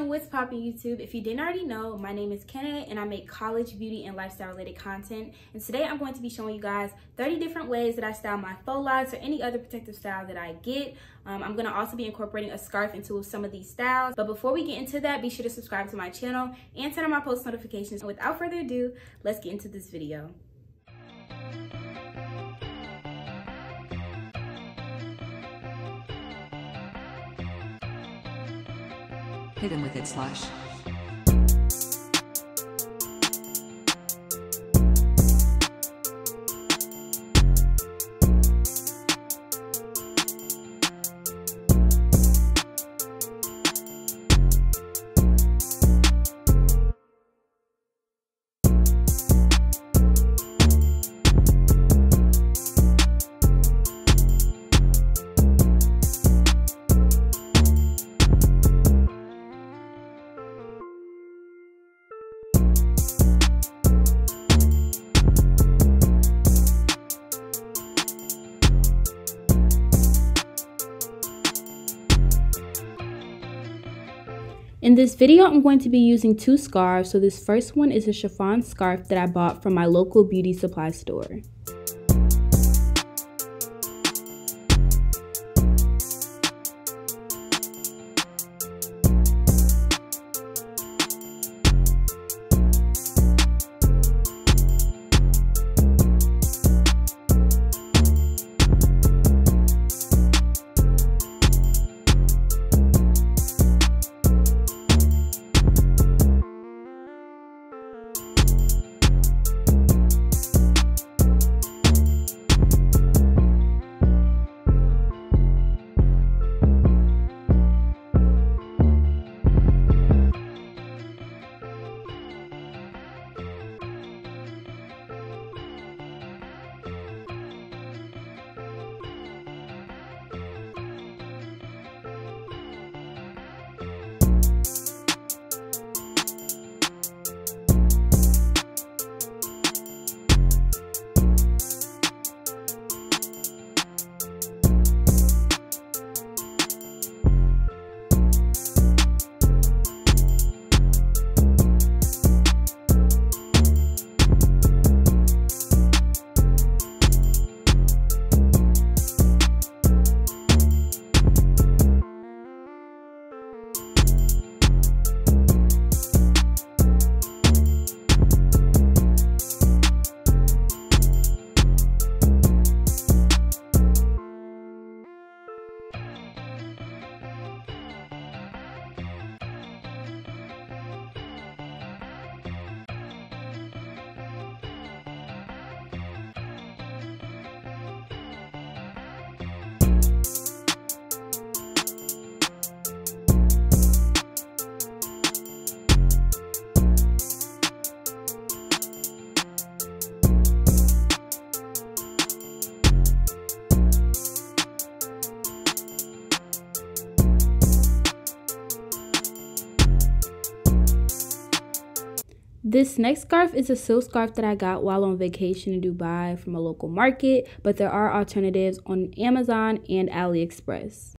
What's poppin' YouTube? If you didn't already know, my name is Kenna and I make college, beauty, and lifestyle related content. And today I'm going to be showing you guys 30 different ways that I style my faux locks or any other protective style that I get. I'm gonna also be incorporating a scarf into some of these styles. But before we get into that, be sure to subscribe to my channel and turn on my post notifications. And without further ado, let's get into this video. Hit him with it, Slush. In this video, I'm going to be using two scarves. So this first one is a chiffon scarf that I bought from my local beauty supply store. This next scarf is a silk scarf that I got while on vacation in Dubai from a local market, but there are alternatives on Amazon and AliExpress.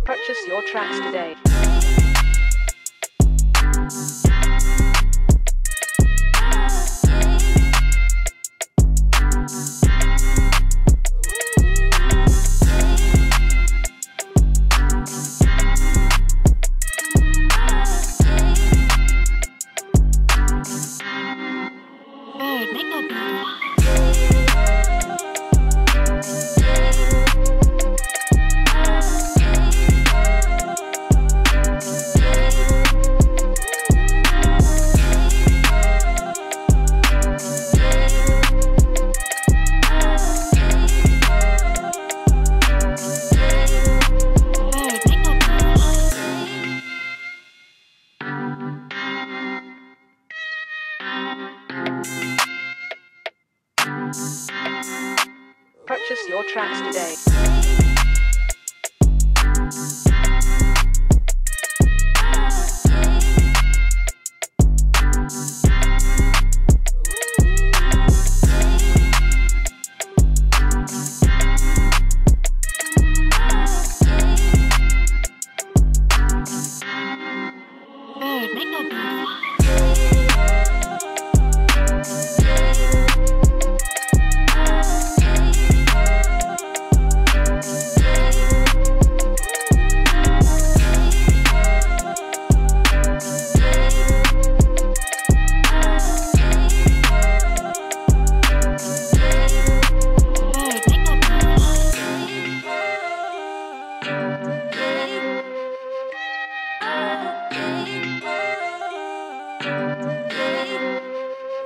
Purchase your tracks today. Purchase your tracks today.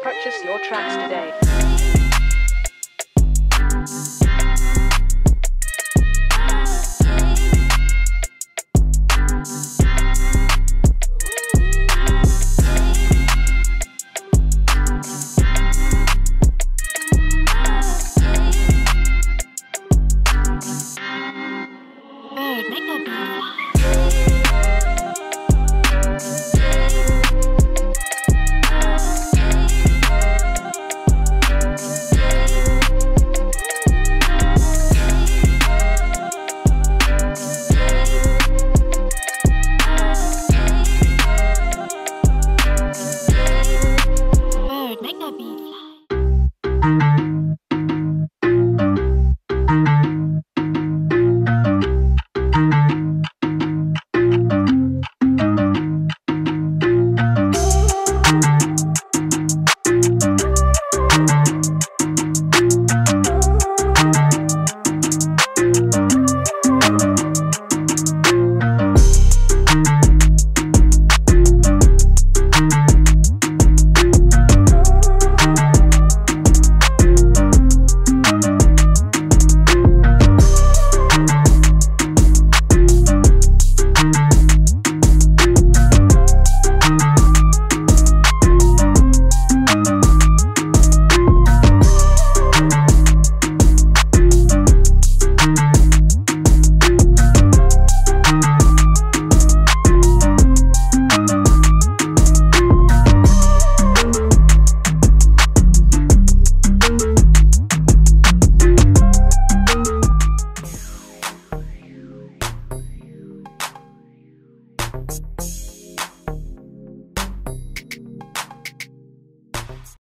Purchase your tracks today.